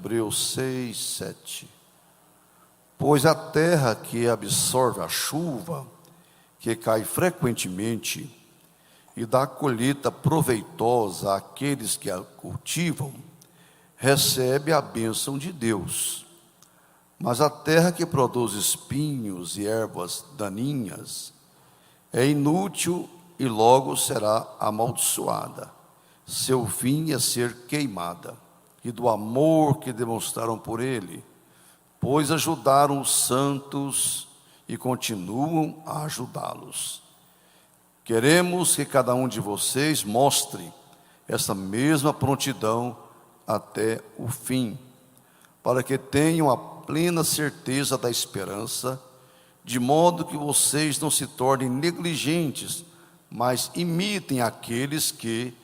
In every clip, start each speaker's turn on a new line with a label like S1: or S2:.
S1: Hebreus 6, 7. Pois a terra que absorve a chuva, que cai frequentemente, e dá colheita proveitosa àqueles que a cultivam, recebe a bênção de Deus. Mas a terra que produz espinhos e ervas daninhas é inútil e logo será amaldiçoada. Seu fim é ser queimada. E do amor que demonstraram por ele, pois ajudaram os santos e continuam a ajudá-los. Queremos que cada um de vocês mostre essa mesma prontidão até o fim, para que tenham a plena certeza da esperança, de modo que vocês não se tornem negligentes, mas imitem aqueles que,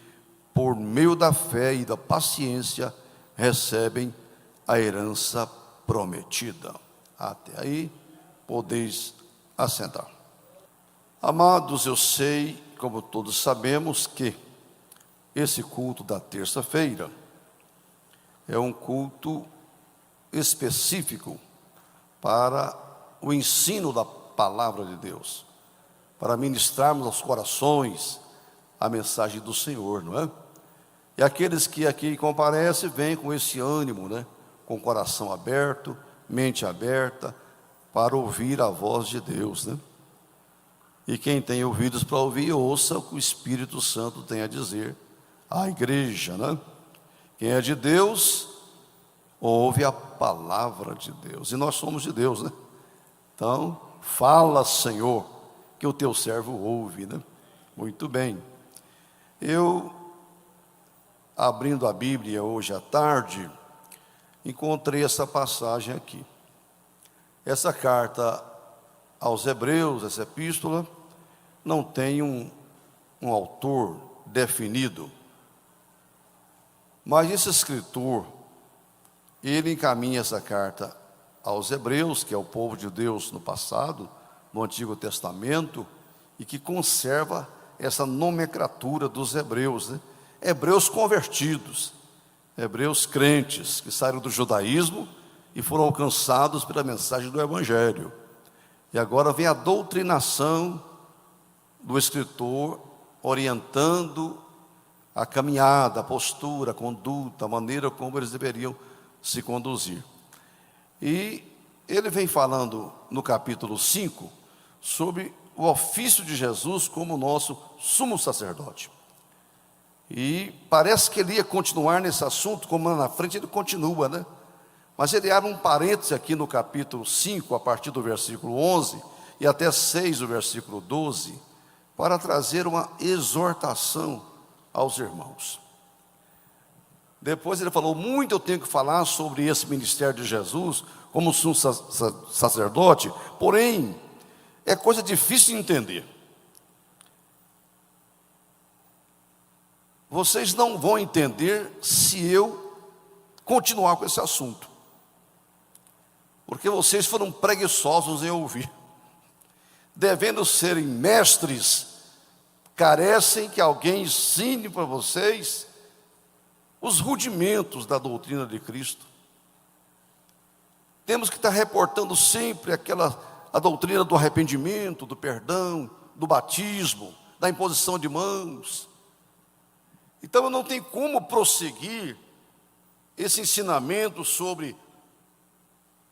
S1: por meio da fé e da paciência, recebem a herança prometida. Até aí, podeis assentar. Amados, eu sei, como todos sabemos, que esse culto da terça-feira é um culto específico para o ensino da palavra de Deus, para ministrarmos aos corações a mensagem do Senhor, não é? E aqueles que aqui comparecem, vêm com esse ânimo, né? Com o coração aberto, mente aberta, para ouvir a voz de Deus, né? E quem tem ouvidos para ouvir, ouça o que o Espírito Santo tem a dizer à igreja, né? Quem é de Deus, ouve a palavra de Deus. E nós somos de Deus, né? Então, fala, Senhor, que o teu servo ouve, né? Muito bem. Eu, abrindo a Bíblia hoje à tarde, encontrei essa passagem aqui. Essa carta aos Hebreus, essa epístola, não tem um autor definido, mas esse escritor, ele encaminha essa carta aos Hebreus, que é o povo de Deus no passado, no Antigo Testamento, e que conserva essa nomenclatura dos hebreus, né? Hebreus convertidos, hebreus crentes, que saíram do judaísmo e foram alcançados pela mensagem do Evangelho. E agora vem a doutrinação do escritor, orientando a caminhada, a postura, a conduta, a maneira como eles deveriam se conduzir. E ele vem falando no capítulo 5 sobre o ofício de Jesus como nosso sumo sacerdote. E parece que ele ia continuar nesse assunto, como lá na frente ele continua, né? Mas ele abre um parêntese aqui no capítulo 5, a partir do versículo 11, e até 6, o versículo 12, para trazer uma exortação aos irmãos. Depois ele falou, muito eu tenho que falar sobre esse ministério de Jesus, como sumo sacerdote, porém, é coisa difícil de entender. Vocês não vão entender se eu continuar com esse assunto, porque vocês foram preguiçosos em ouvir. Devendo serem mestres, carecem que alguém ensine para vocês os rudimentos da doutrina de Cristo. Temos que estar reportando sempre a doutrina do arrependimento, do perdão, do batismo, da imposição de mãos. Então eu não tenho como prosseguir esse ensinamento sobre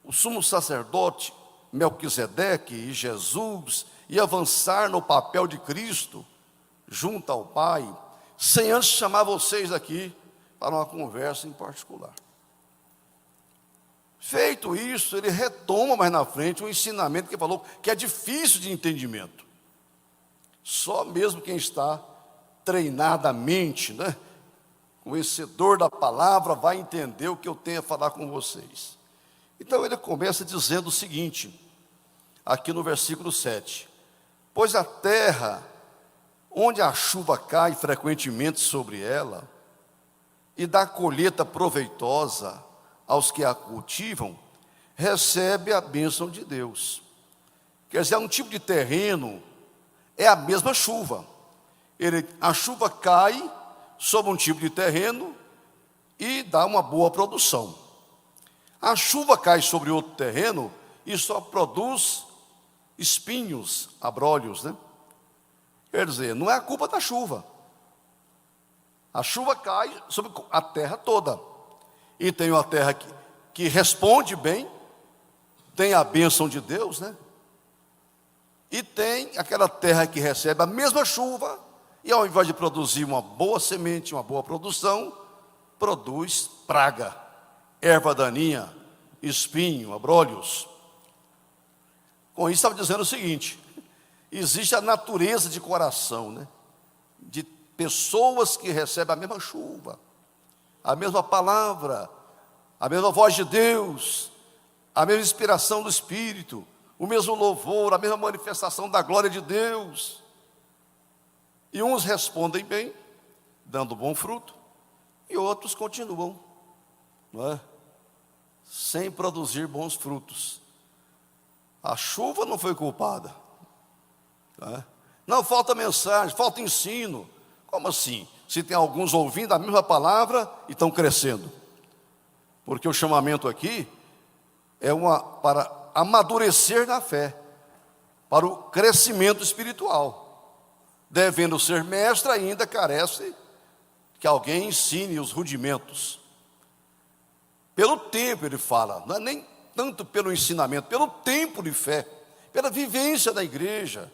S1: o sumo sacerdote Melquisedeque e Jesus, e avançar no papel de Cristo junto ao Pai, sem antes chamar vocês aqui para uma conversa em particular. Feito isso, ele retoma mais na frente um ensinamento que falou que é difícil de entendimento. Só mesmo quem está treinadamente, né, conhecedor da palavra, vai entender o que eu tenho a falar com vocês. Então ele começa dizendo o seguinte, aqui no versículo 7. Pois a terra, onde a chuva cai frequentemente sobre ela, e dá colheita proveitosa aos que a cultivam, recebe a bênção de Deus. Quer dizer, é um tipo de terreno, é a mesma chuva. A chuva cai sobre um tipo de terreno e dá uma boa produção. A chuva cai sobre outro terreno e só produz espinhos, abrolhos, né? Quer dizer, não é a culpa da chuva. A chuva cai sobre a terra toda. E tem uma terra que responde bem, tem a bênção de Deus, né? E tem aquela terra que recebe a mesma chuva, e ao invés de produzir uma boa semente, uma boa produção, produz praga, erva daninha, espinho, abrolhos. Com isso estava dizendo o seguinte: existe a natureza de coração, né? De pessoas que recebem a mesma chuva, a mesma palavra, a mesma voz de Deus, a mesma inspiração do Espírito, o mesmo louvor, a mesma manifestação da glória de Deus. E uns respondem bem, dando bom fruto, e outros continuam, não é? Sem produzir bons frutos. A chuva não foi culpada, não é? Não, falta mensagem, falta ensino. Como assim? Se tem alguns ouvindo a mesma palavra e estão crescendo. Porque o chamamento aqui é para amadurecer na fé, para o crescimento espiritual. Devendo ser mestre, ainda carece que alguém ensine os rudimentos. Pelo tempo, ele fala, não é nem tanto pelo ensinamento, pelo tempo de fé, pela vivência da igreja,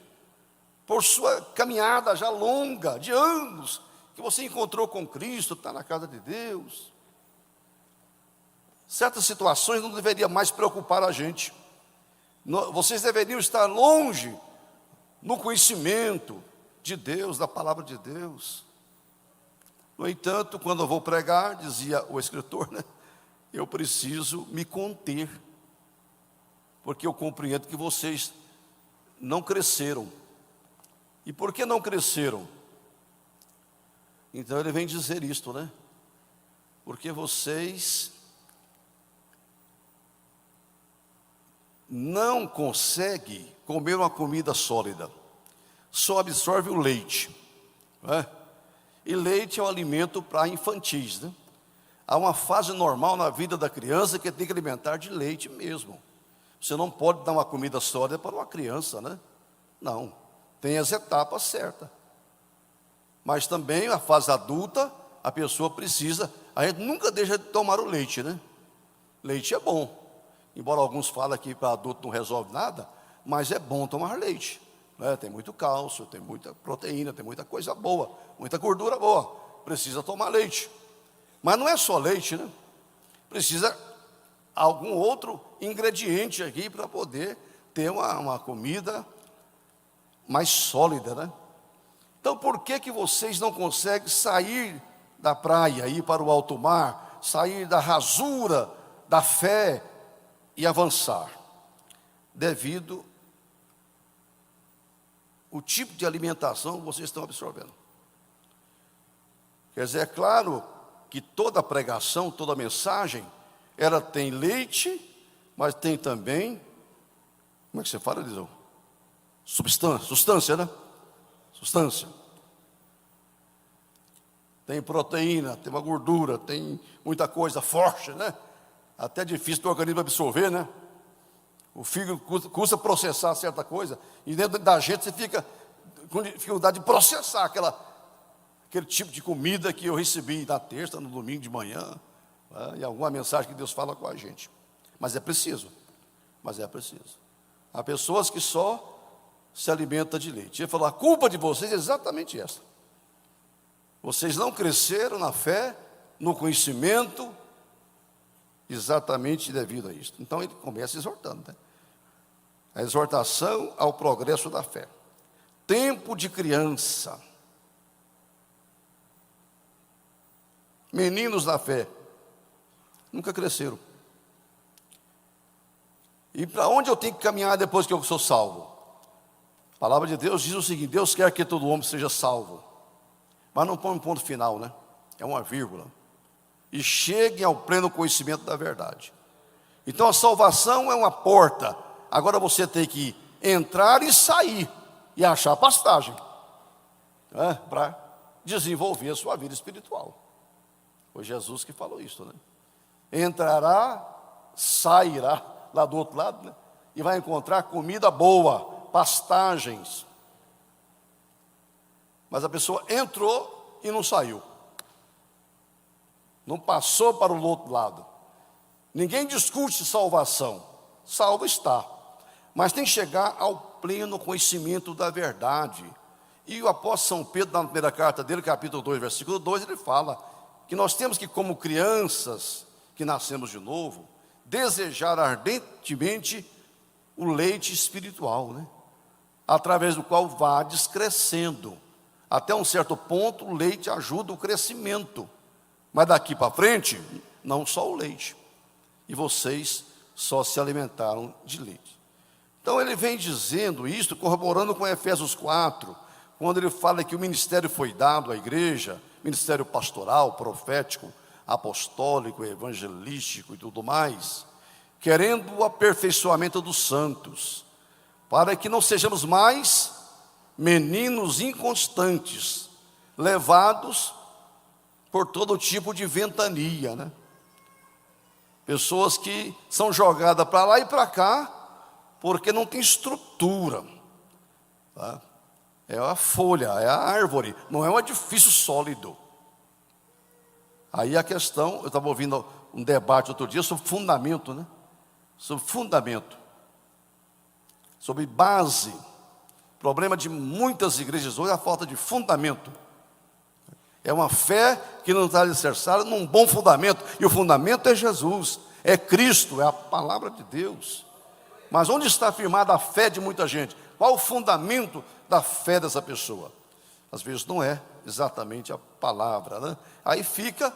S1: por sua caminhada já longa, de anos, que você encontrou com Cristo, está na casa de Deus. Certas situações não deveriam mais preocupar a gente. Vocês deveriam estar longe no conhecimento de Deus, da palavra de Deus. No entanto, quando eu vou pregar, dizia o escritor, né, eu preciso me conter, porque eu compreendo que vocês não cresceram. E por que não cresceram? Então ele vem dizer isto, né? Porque vocês não conseguem comer uma comida sólida, só absorve o leite, não é? E leite é um alimento para infantis, né? Há uma fase normal na vida da criança que tem que alimentar de leite mesmo. Você não pode dar uma comida sólida para uma criança, né? Não, tem as etapas certas. Mas também a fase adulta, a pessoa precisa, a gente nunca deixa de tomar o leite, né? Leite é bom, embora alguns falem que para adulto não resolve nada, mas é bom tomar leite, né? Tem muito cálcio, tem muita proteína, tem muita coisa boa, muita gordura boa, precisa tomar leite. Mas não é só leite, né? Precisa algum outro ingrediente aqui para poder ter uma comida mais sólida, né? Então por que vocês não conseguem sair da praia, ir para o alto mar, sair da rasura da fé e avançar? Devido ao tipo de alimentação que vocês estão absorvendo. Quer dizer, é claro que toda pregação, toda mensagem, ela tem leite, mas tem também, como é que você fala, Eliseu? Substância, né? Substância. Tem proteína, tem uma gordura, tem muita coisa forte, né? Até difícil do organismo absorver, né? O fígado custa processar certa coisa, e dentro da gente você fica com dificuldade de processar aquele tipo de comida que eu recebi na terça, no domingo de manhã, né? E alguma mensagem que Deus fala com a gente. Mas é preciso. Há pessoas que só se alimentam de leite. Ele falou, a culpa de vocês é exatamente essa. Vocês não cresceram na fé, no conhecimento, exatamente devido a isso. Então ele começa exortando, né? A exortação ao progresso da fé. Tempo de criança. Meninos na fé. Nunca cresceram. E para onde eu tenho que caminhar depois que eu sou salvo? A palavra de Deus diz o seguinte: Deus quer que todo homem seja salvo. Mas não põe um ponto final, né? É uma vírgula. E cheguem ao pleno conhecimento da verdade. Então a salvação é uma porta. Agora você tem que entrar e sair. E achar pastagem, né? Para desenvolver a sua vida espiritual. Foi Jesus que falou isso, né? Entrará, sairá lá do outro lado, né? E vai encontrar comida boa, pastagens. Mas a pessoa entrou e não saiu. Não passou para o outro lado. Ninguém discute salvação. Salvo está. Mas tem que chegar ao pleno conhecimento da verdade. E o apóstolo São Pedro, na primeira carta dele, capítulo 2, versículo 2, ele fala que nós temos que, como crianças que nascemos de novo, desejar ardentemente o leite espiritual, né? Através do qual vades crescendo. Até um certo ponto, o leite ajuda o crescimento. Mas daqui para frente, não só o leite. E vocês só se alimentaram de leite. Então ele vem dizendo isso, corroborando com Efésios 4, quando ele fala que o ministério foi dado à igreja, ministério pastoral, profético, apostólico, evangelístico e tudo mais, querendo o aperfeiçoamento dos santos, para que não sejamos mais meninos inconstantes, levados por todo tipo de ventania, né? Pessoas que são jogadas para lá e para cá, porque não tem estrutura, tá? É a folha, é a árvore, não é um edifício sólido. Aí a questão, eu estava ouvindo um debate outro dia sobre fundamento, né? Sobre fundamento, sobre base. O problema de muitas igrejas hoje é a falta de fundamento. É uma fé que não está alicerçada num bom fundamento. E o fundamento é Jesus, é Cristo, é a palavra de Deus. Mas onde está firmada a fé de muita gente? Qual o fundamento da fé dessa pessoa? Às vezes não é exatamente a palavra, né? Aí fica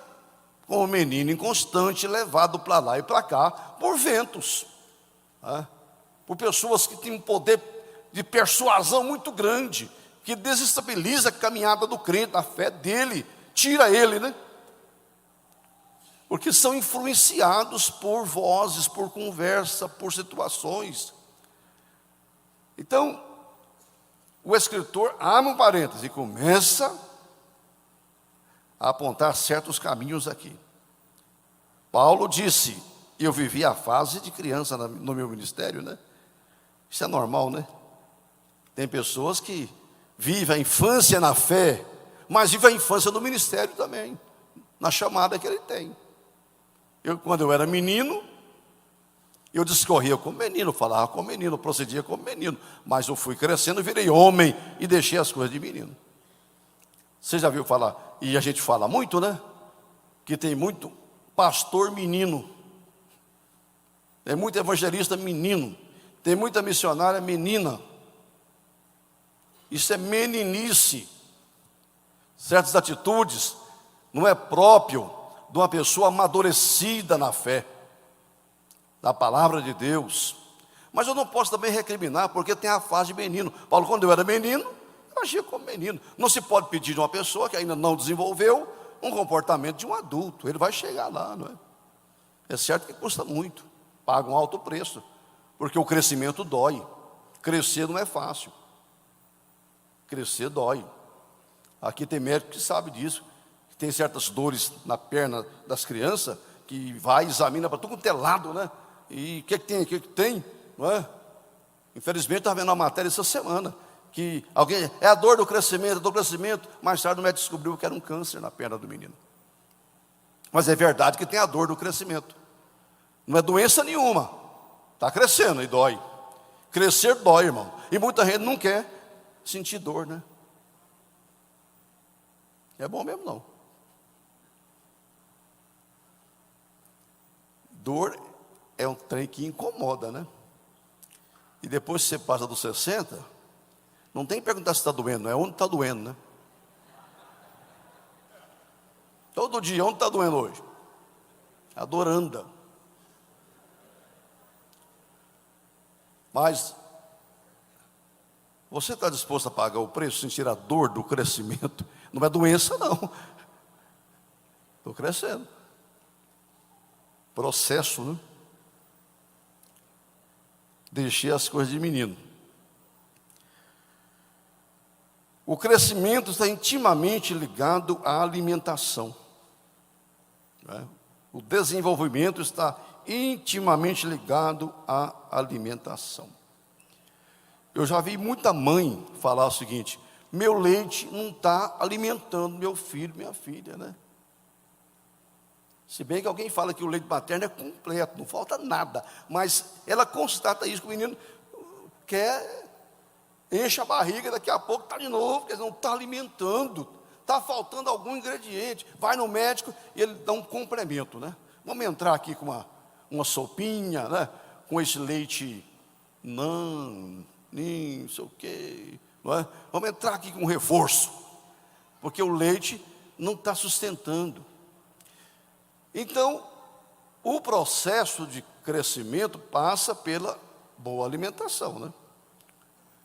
S1: como um menino inconstante, levado para lá e para cá, por ventos, né? Por pessoas que têm um poder de persuasão muito grande, que desestabiliza a caminhada do crente, a fé dele, tira ele, né? Porque são influenciados por vozes, por conversa, por situações. Então, o escritor abre um parênteses e começa a apontar certos caminhos aqui. Paulo disse, eu vivi a fase de criança no meu ministério, né? Isso é normal, né? Tem pessoas que vivem a infância na fé, mas vivem a infância no ministério também, na chamada que ele tem. Quando eu era menino, eu discorria como menino, falava como menino, procedia como menino, mas eu fui crescendo, virei homem e deixei as coisas de menino. Você já viu falar, e a gente fala muito, né? Que tem muito pastor menino, tem muito evangelista menino, tem muita missionária menina. Isso é meninice. Certas atitudes não é próprio de uma pessoa amadurecida na fé, na palavra de Deus. Mas eu não posso também recriminar, porque tem a fase de menino. Paulo, quando eu era menino, eu agia como menino. Não se pode pedir de uma pessoa que ainda não desenvolveu um comportamento de um adulto. Ele vai chegar lá, não é? É certo que custa muito, paga um alto preço, porque o crescimento dói. Crescer não é fácil. Crescer dói. Aqui tem médico que sabe disso. Tem certas dores na perna das crianças, que vai, examina para tudo quanto é lado, né? E o que tem, o que tem, não é? Infelizmente, estava vendo uma matéria essa semana, que alguém, é a dor do crescimento, mais tarde o médico descobriu que era um câncer na perna do menino. Mas é verdade que tem a dor do crescimento. Não é doença nenhuma, está crescendo e dói. Crescer dói, irmão. E muita gente não quer sentir dor, né? É bom mesmo não. Dor é um trem que incomoda, né? E depois que você passa dos 60, não tem que perguntar se está doendo, é onde está doendo, né? Todo dia, onde está doendo hoje? A dor anda. Mas você está disposto a pagar o preço, sentir a dor do crescimento? Não é doença, não. Estou crescendo. Processo, né? Deixei as coisas de menino. O crescimento está intimamente ligado à alimentação, né? O desenvolvimento está intimamente ligado à alimentação. Eu já vi muita mãe falar o seguinte: meu leite não está alimentando meu filho, minha filha, né? Se bem que alguém fala que o leite materno é completo, não falta nada, mas ela constata isso, que o menino quer, enche a barriga, daqui a pouco está de novo, porque não está alimentando, está faltando algum ingrediente. Vai no médico e ele dá um complemento, né? Vamos entrar aqui com uma sopinha, né? Com esse leite não sei o quê, não é? Vamos entrar aqui com um reforço, porque o leite não está sustentando. Então, o processo de crescimento passa pela boa alimentação, né?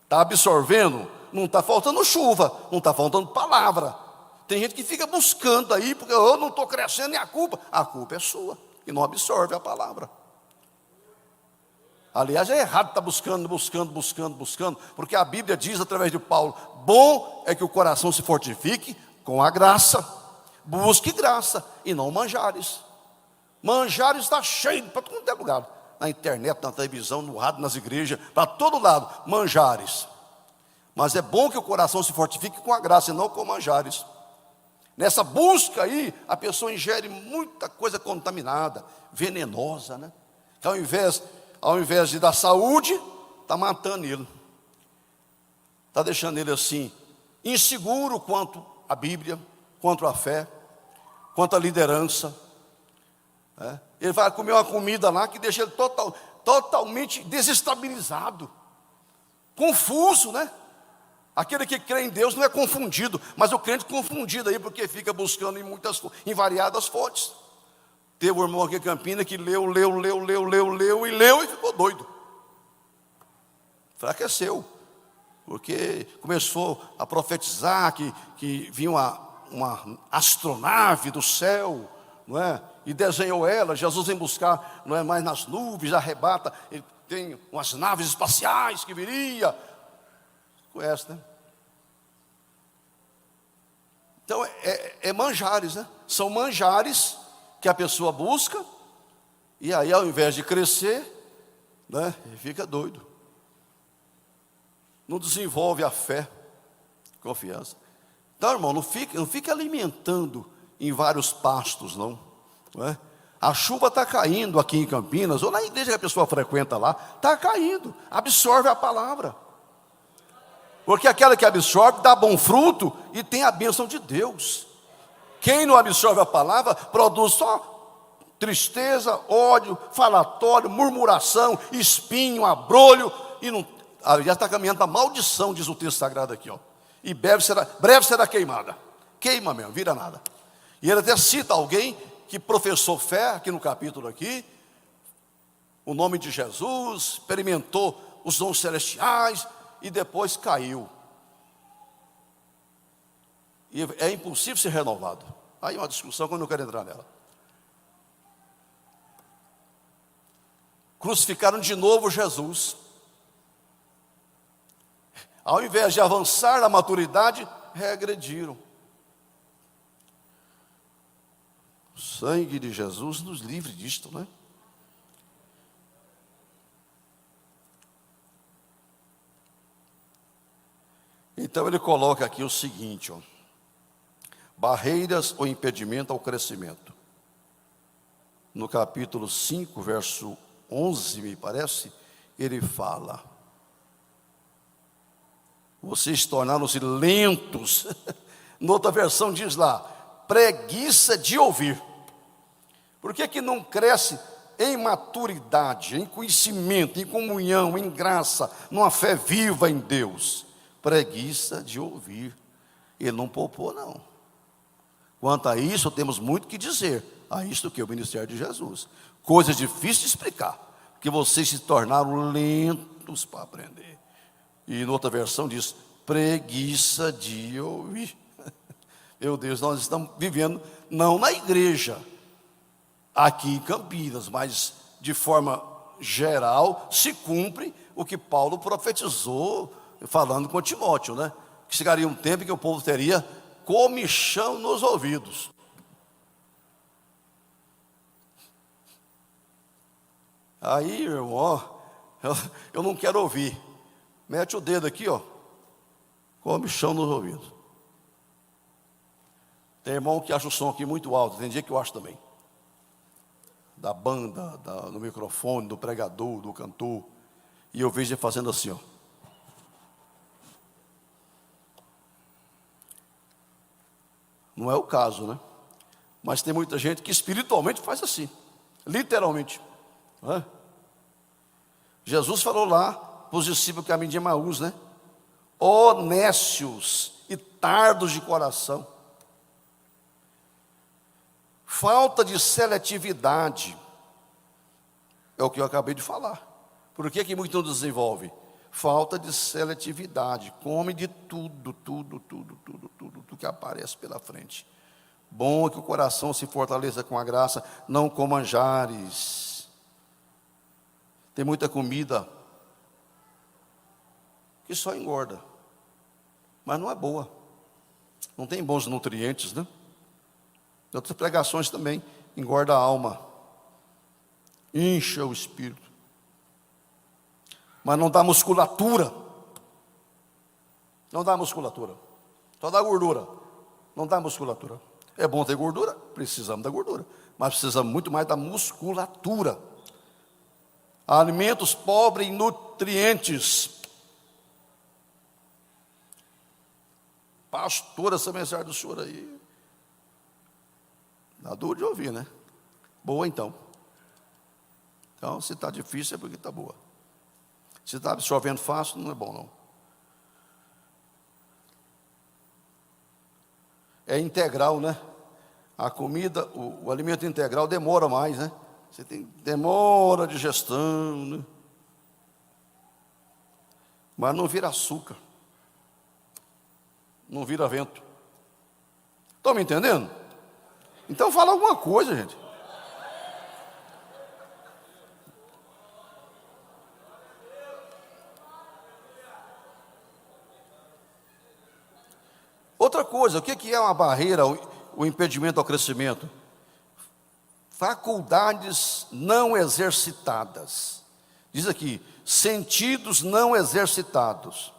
S1: Está absorvendo? Não está faltando chuva, não está faltando palavra. Tem gente que fica buscando aí, porque eu não estou crescendo, e a culpa é sua, que não absorve a palavra. Aliás, é errado estar buscando, porque a Bíblia diz através de Paulo: bom é que o coração se fortifique com a graça. Busque graça e não manjares. Manjares está cheio para todo lugar, na internet, na televisão, no rádio, nas igrejas, para todo lado, manjares. Mas é bom que o coração se fortifique com a graça e não com manjares. Nessa busca aí, a pessoa ingere muita coisa contaminada, venenosa, né? Que ao invés de dar saúde, está matando ele. Está deixando ele assim, inseguro quanto à Bíblia, quanto à fé, quanto à liderança. Ele vai comer uma comida lá que deixa ele totalmente desestabilizado, confuso, né? Aquele que crê em Deus não é confundido, mas o crente confundido aí, porque fica buscando em variadas fontes. Teve um irmão aqui em Campinas que leu e ficou doido. Enfraqueceu, porque começou a profetizar que vinha uma astronave do céu, não é? E desenhou ela. Jesus vem buscar, não é mais nas nuvens, arrebata. Ele tem umas naves espaciais que viria. Conhece, né? Então é manjares, né? São manjares que a pessoa busca, e aí ao invés de crescer, né, ele fica doido. Não desenvolve a fé, confiança. Então, irmão, não fica alimentando em vários pastos, não é? A chuva está caindo aqui em Campinas, ou na igreja que a pessoa frequenta lá, está caindo, absorve a palavra. Porque aquela que absorve dá bom fruto e tem a bênção de Deus. Quem não absorve a palavra produz só tristeza, ódio, falatório, murmuração, espinho, abrolho, e não, já está caminhando para a maldição, diz o texto sagrado aqui, ó. E breve será queimada. Queima mesmo, vira nada. E ele até cita alguém que professou fé, aqui no capítulo aqui, o nome de Jesus, experimentou os dons celestiais e depois caiu. E é impossível ser renovado. Aí uma discussão que eu não quero entrar nela. Crucificaram de novo Jesus. Ao invés de avançar na maturidade, regrediram. O sangue de Jesus nos livre disto, né? Então ele coloca aqui o seguinte, ó: barreiras ou impedimento ao crescimento. No capítulo 5, verso 11, me parece, ele fala: vocês tornaram-se lentos. Noutra versão diz lá: preguiça de ouvir. Por que não cresce em maturidade, em conhecimento, em comunhão, em graça, numa fé viva em Deus? Preguiça de ouvir. Ele não poupou, não. Quanto a isso, temos muito que dizer a isto que é o ministério de Jesus. Coisas difíceis de explicar, que vocês se tornaram lentos para aprender. E em outra versão diz: preguiça de ouvir. Meu Deus, nós estamos vivendo, não na igreja, aqui em Campinas, mas de forma geral, se cumpre o que Paulo profetizou, falando com Timóteo, né? Que chegaria um tempo em que o povo teria comichão nos ouvidos. Aí, irmão, ó, eu não quero ouvir. Mete o dedo aqui, ó. Come chão nos ouvidos. Tem irmão que acha o som aqui muito alto. Tem dia que eu acho também. Da banda, do microfone, do pregador, do cantor. E eu vejo ele fazendo assim, ó. Não é o caso, né? Mas tem muita gente que espiritualmente faz assim. Literalmente. Não é? Jesus falou lá para os discípulos que caminham de Emaús, né? Ó nécios e tardos de coração. Falta de seletividade. É o que eu acabei de falar. Por que muito não desenvolve? Falta de seletividade. Come de tudo que aparece pela frente. Bom é que o coração se fortaleça com a graça. Não com manjares. Tem muita comida que só engorda, mas não é boa. Não tem bons nutrientes, né? Outras pregações também engorda a alma, incha o espírito, mas não dá musculatura. Não dá musculatura, só dá gordura. Não dá musculatura. É bom ter gordura, precisamos da gordura, mas precisamos muito mais da musculatura. Alimentos pobres em nutrientes. Pastor, essa mensagem do senhor aí dá duro de ouvir, né? Boa então. Então, se está difícil é porque está boa. Se está absorvendo fácil, não é bom não. É integral, né? A comida, o alimento integral demora mais, né? Você tem demora a digestão, né? Mas não vira açúcar. Não vira vento. Estão me entendendo? Então fala alguma coisa, gente. Outra coisa, o que é uma barreira, o impedimento ao crescimento? Faculdades não exercitadas. Diz aqui, sentidos não exercitados.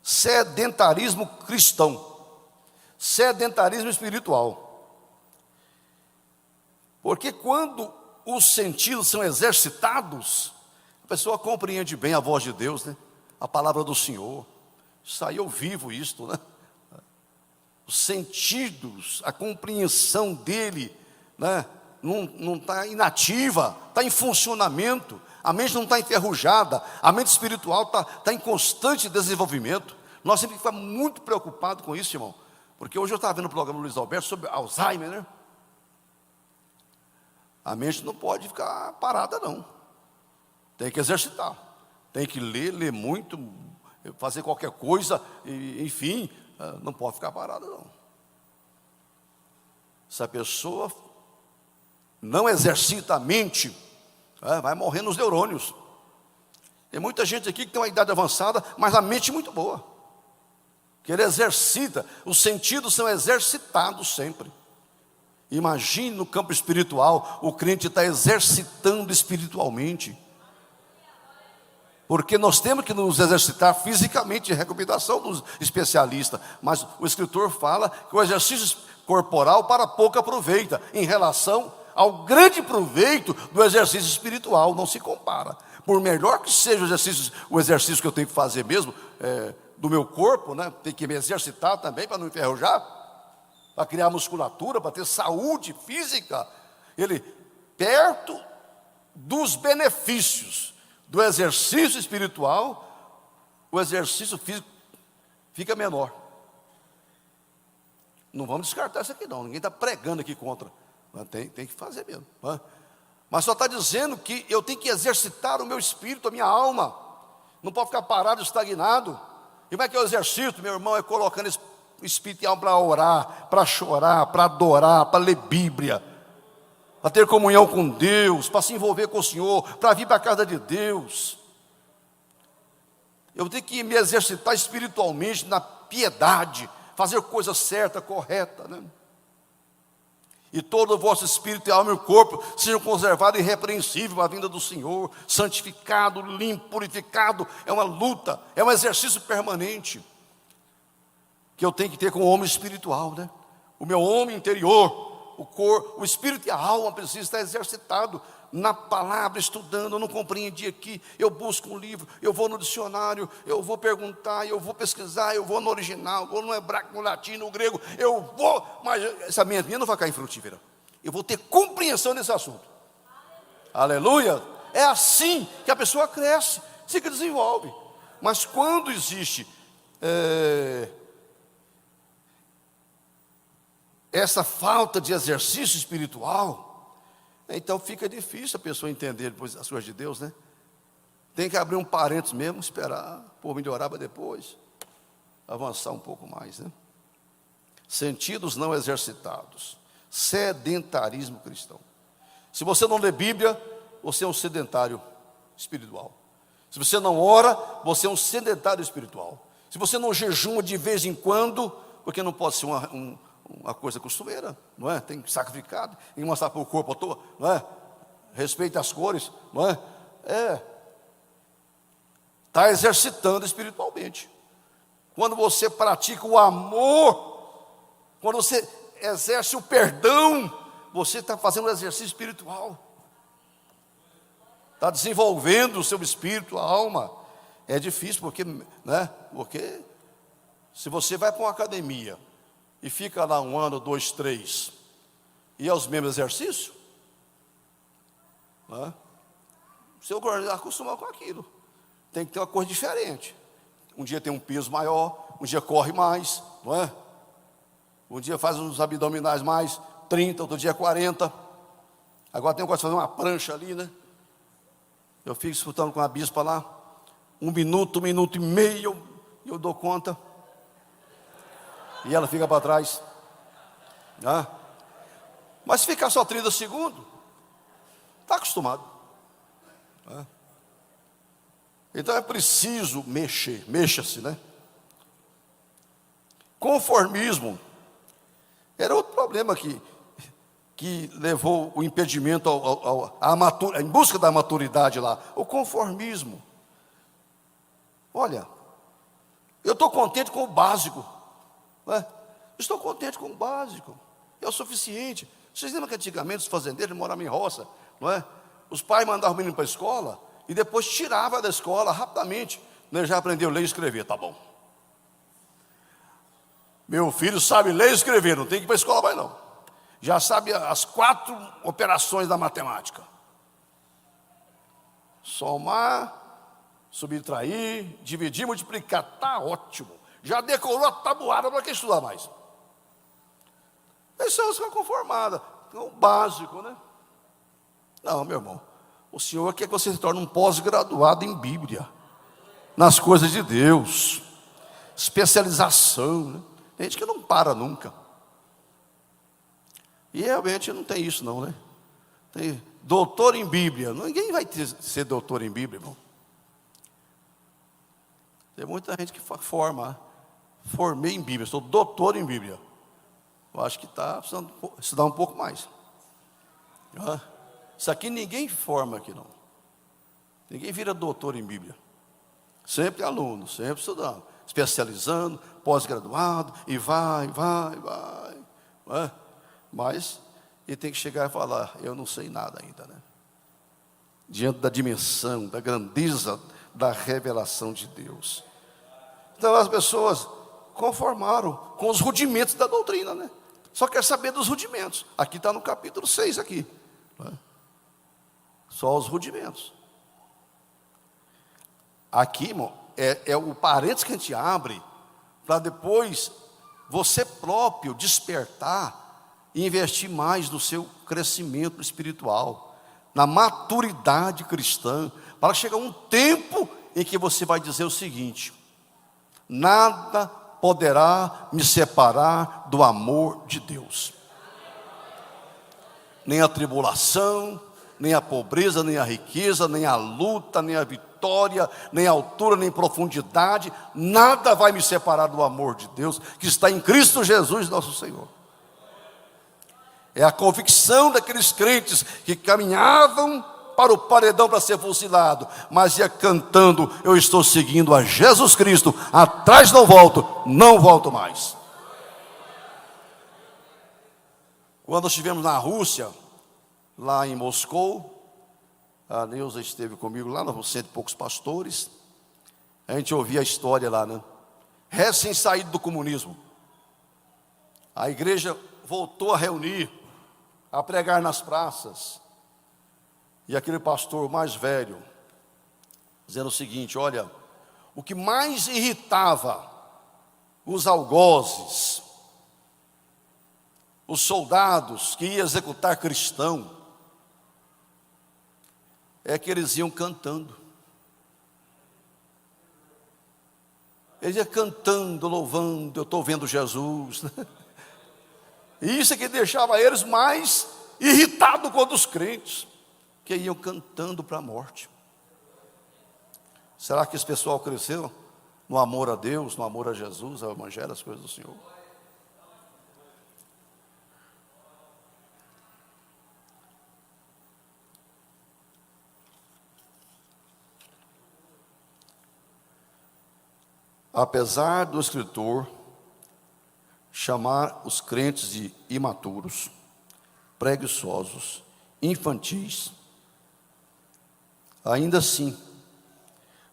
S1: Sedentarismo cristão. Sedentarismo espiritual. Porque quando os sentidos são exercitados, a pessoa compreende bem a voz de Deus, né? A palavra do Senhor. Isso aí eu vivo isto, né? Os sentidos, a compreensão dele, né? Não está inativa, está em funcionamento. A mente não está enferrujada, a mente espiritual está em constante desenvolvimento. Nós sempre ficamos muito preocupados com isso, irmão. Porque hoje eu estava vendo o programa do Luiz Alberto sobre Alzheimer, né? A mente não pode ficar parada, não. Tem que exercitar. Tem que ler muito, fazer qualquer coisa, enfim, não pode ficar parada, não. Se a pessoa não exercita a mente, vai morrer nos neurônios. Tem muita gente aqui que tem uma idade avançada, mas a mente é muito boa. Que ele exercita, os sentidos são exercitados sempre. Imagine no campo espiritual, o crente está exercitando espiritualmente. Porque nós temos que nos exercitar fisicamente, recomendação dos especialistas. Mas o escritor fala que o exercício corporal para pouco aproveita, em relação ao grande proveito do exercício espiritual, não se compara. Por melhor que seja o exercício que eu tenho que fazer mesmo, do meu corpo, né? Tem que me exercitar também para não enferrujar, para criar musculatura, para ter saúde física. Ele, perto dos benefícios do exercício espiritual, o exercício físico fica menor. Não vamos descartar isso aqui não, ninguém está pregando aqui contra, mas tem que fazer mesmo, né? Mas só está dizendo que eu tenho que exercitar o meu espírito, a minha alma. Não pode ficar parado, estagnado. E como é que eu exercito, meu irmão? É colocando esse espírito e alma para orar, para chorar, para adorar, para ler Bíblia, para ter comunhão com Deus, para se envolver com o Senhor, para vir para a casa de Deus. Eu tenho que me exercitar espiritualmente na piedade, fazer coisa certa, correta, né? E todo o vosso espírito, alma e corpo sejam conservados irrepreensível à vinda do Senhor, santificado, limpo, purificado. É uma luta, é um exercício permanente que eu tenho que ter com o homem espiritual, né? O meu homem interior, o corpo, o espírito e a alma precisam estar exercitados na palavra, estudando. Eu não compreendi aqui, eu busco um livro, eu vou no dicionário, eu vou perguntar, eu vou pesquisar, eu vou no original, eu vou no hebraico, no latim, no grego, eu vou, mas essa minha não vai cair frutífera. Eu vou ter compreensão nesse assunto. Aleluia! É assim que a pessoa cresce, se desenvolve. Mas quando existe essa falta de exercício espiritual, então fica difícil a pessoa entender depois as coisas de Deus, né? Tem que abrir um parênteses mesmo, esperar, por melhorar para depois avançar um pouco mais, né? Sentidos não exercitados, sedentarismo cristão. Se você não lê Bíblia, você é um sedentário espiritual. Se você não ora, você é um sedentário espiritual. Se você não jejuma de vez em quando, porque não pode ser uma coisa costumeira, não é? Tem sacrificado, tem que mostrar para o corpo à toa, não é? Respeita as cores, não é? Está exercitando espiritualmente. Quando você pratica o amor, quando você exerce o perdão, você está fazendo um exercício espiritual. Está desenvolvendo o seu espírito, a alma. É difícil porque, né? Porque se você vai para uma academia e fica lá 1 ano, 2, 3, e é os mesmos exercícios, né? O seu organismo acostuma com aquilo. Tem que ter uma coisa diferente. Um dia tem um peso maior, um dia corre mais, não é? Um dia faz uns abdominais mais, 30, outro dia 40. Agora tem um negócio de fazer uma prancha ali, né? Eu fico disputando com a bispa lá, 1 minuto, 1 minuto e meio, eu dou conta. E ela fica para trás, né? Mas se ficar só 30 segundos, está acostumado, né? Então é preciso mexa-se, né? Conformismo era outro problema que levou o impedimento em busca da maturidade lá, o conformismo. Olha, eu estou contente com o básico, né? Estou contente com o básico, é o suficiente. Vocês lembram que antigamente os fazendeiros moravam em roça, não é? Os pais mandavam o menino para a escola e depois tirava da escola rapidamente. Ele já aprendeu a ler e escrever, tá bom. Meu filho sabe ler e escrever, não tem que ir para a escola mais não. Já sabe as 4 operações da matemática: somar, subtrair, dividir, multiplicar. Tá ótimo. Já decorou a tabuada, para que estudar mais? Eles são os conformados, o básico, né? Não, meu irmão, o Senhor quer que você se torne um pós-graduado em Bíblia, nas coisas de Deus, especialização, né? Tem gente que não para nunca. E realmente não tem isso não, né? Tem doutor em Bíblia. Ninguém vai ser doutor em Bíblia, irmão. Tem muita gente que formei em Bíblia, sou doutor em Bíblia. Eu acho que está precisando estudar um pouco mais. Isso aqui ninguém forma aqui não. Ninguém vira doutor em Bíblia. Sempre aluno, sempre estudando, especializando, pós-graduado, e vai. Mas ele tem que chegar e falar: eu não sei nada ainda, né? Diante da dimensão, da grandeza da revelação de Deus. Então as pessoas conformaram com os rudimentos da doutrina, né? Só quer saber dos rudimentos. Aqui está no capítulo 6 aqui, né? Só os rudimentos. Aqui, irmão, é o parênteses que a gente abre para depois você próprio despertar e investir mais no seu crescimento espiritual, na maturidade cristã, para chegar um tempo em que você vai dizer o seguinte: nada poderá me separar do amor de Deus. Nem a tribulação, nem a pobreza, nem a riqueza, nem a luta, nem a vitória, nem a altura, nem profundidade, nada vai me separar do amor de Deus que está em Cristo Jesus, nosso Senhor. É a convicção daqueles crentes que caminhavam para o paredão para ser fuzilado, mas ia cantando: eu estou seguindo a Jesus Cristo, atrás não volto mais. Quando nós estivemos na Rússia, lá em Moscou, a Neuza esteve comigo lá, no Centro de Poucos Pastores. A gente ouvia a história lá, né? Recém-saído do comunismo, a igreja voltou a reunir, a pregar nas praças. E aquele pastor mais velho, dizendo o seguinte: olha, o que mais irritava os algozes, os soldados que iam executar cristão, é que eles iam cantando. Eles iam cantando, louvando: eu estou vendo Jesus. E isso é que deixava eles mais irritados contra os crentes, que iam cantando para a morte. Será que esse pessoal cresceu no amor a Deus, no amor a Jesus, ao Evangelho, as coisas do Senhor? Apesar do escritor chamar os crentes de imaturos, preguiçosos, infantis, ainda assim,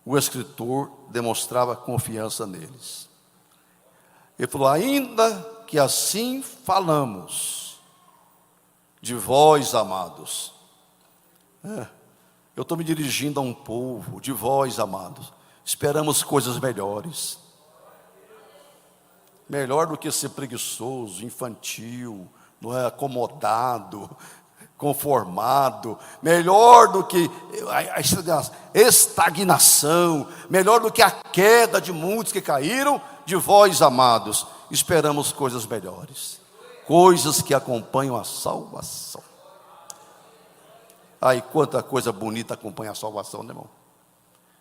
S1: o escritor demonstrava confiança neles. Ele falou: ainda que assim falamos de vós, amados. Eu estou me dirigindo a um povo, de vós, amados. Esperamos coisas melhores. Melhor do que ser preguiçoso, infantil, não é, acomodado, conformado. Melhor do que a estagnação. Melhor do que a queda de muitos que caíram. De vós, amados, esperamos coisas melhores. Coisas que acompanham a salvação. Aí, quanta coisa bonita acompanha a salvação, né, irmão?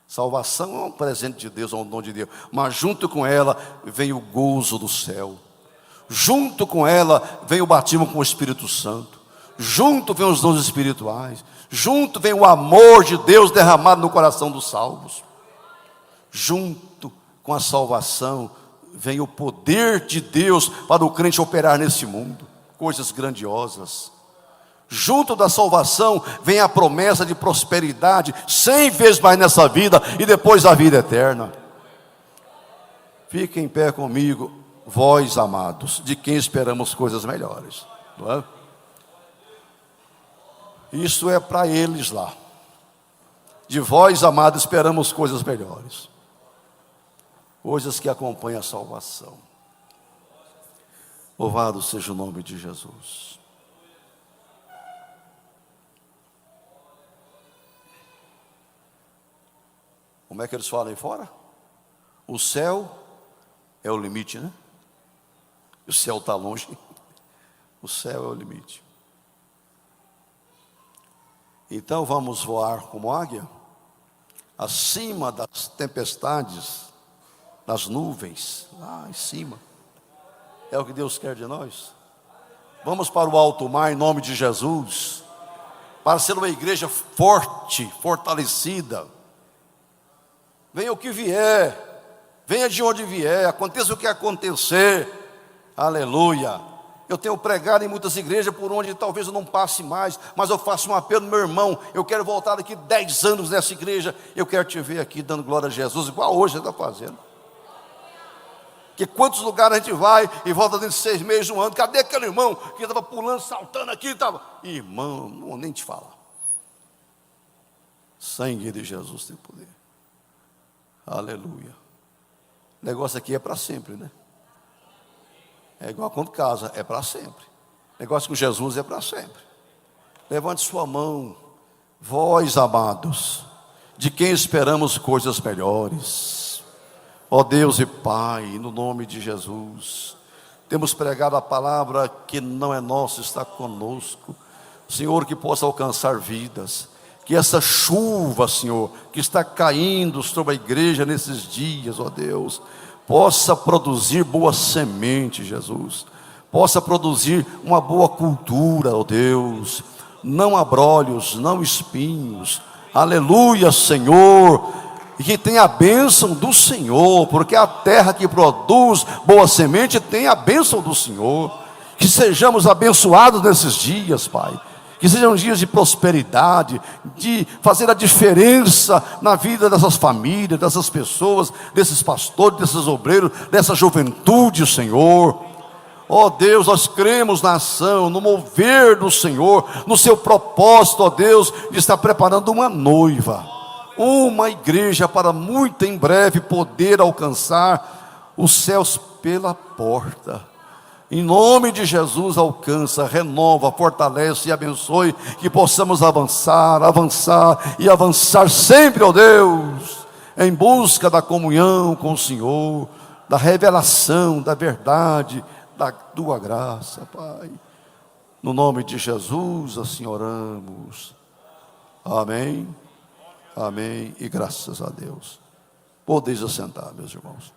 S1: Salvação é um presente de Deus, é um dom de Deus. Mas junto com ela vem o gozo do céu. Junto com ela vem o batismo com o Espírito Santo. Junto vem os dons espirituais. Junto vem o amor de Deus derramado no coração dos salvos. Junto com a salvação vem o poder de Deus para o crente operar nesse mundo. Coisas grandiosas. Junto da salvação vem a promessa de prosperidade 100 vezes mais nessa vida e depois a vida eterna. Fiquem em pé comigo, vós, amados, de quem esperamos coisas melhores, não é? Isso é para eles lá. De vós, amados, esperamos coisas melhores. Coisas que acompanham a salvação. Louvado seja o nome de Jesus. Como é que eles falam aí fora? O céu é o limite, né? O céu está longe. O céu é o limite. Então vamos voar como águia, acima das tempestades, das nuvens, lá em cima. É o que Deus quer de nós. Vamos para o alto mar em nome de Jesus, para ser uma igreja forte, fortalecida. Venha o que vier, venha de onde vier, aconteça o que acontecer, aleluia. Eu tenho pregado em muitas igrejas por onde talvez eu não passe mais, mas eu faço um apelo, meu irmão, eu quero voltar daqui 10 anos nessa igreja, eu quero te ver aqui dando glória a Jesus, igual hoje você está fazendo. Porque quantos lugares a gente vai e volta dentro de 6 meses, um ano, cadê aquele irmão que estava pulando, saltando aqui, estava, irmão, não vou nem te falar. Sangue de Jesus tem poder. Aleluia. O negócio aqui é para sempre, né? É igual quando casa, é para sempre. O negócio com Jesus é para sempre. Levante sua mão, vós, amados, de quem esperamos coisas melhores. Ó Deus e Pai, no nome de Jesus, temos pregado a palavra que não é nossa, está conosco. Senhor, que possa alcançar vidas. Que essa chuva, Senhor, que está caindo sobre a igreja nesses dias, ó Deus, possa produzir boa semente, Jesus. possa produzir uma boa cultura, ó Deus, não abrolhos, não espinhos, aleluia, Senhor, e que tenha a bênção do Senhor, porque a terra que produz boa semente tem a bênção do Senhor. Que sejamos abençoados nesses dias, Pai, que sejam dias de prosperidade, de fazer a diferença na vida dessas famílias, dessas pessoas, desses pastores, desses obreiros, dessa juventude, Senhor. Ó Deus, nós cremos na ação, no mover do Senhor, no seu propósito, ó Deus, de estar preparando uma noiva, uma igreja para muito em breve poder alcançar os céus pela porta. Em nome de Jesus, alcança, renova, fortalece e abençoe, que possamos avançar, avançar e avançar sempre, ó Deus, em busca da comunhão com o Senhor, da revelação, da verdade, da tua graça, Pai. No nome de Jesus, assim oramos. Amém, amém e graças a Deus. Podeis assentar, meus irmãos.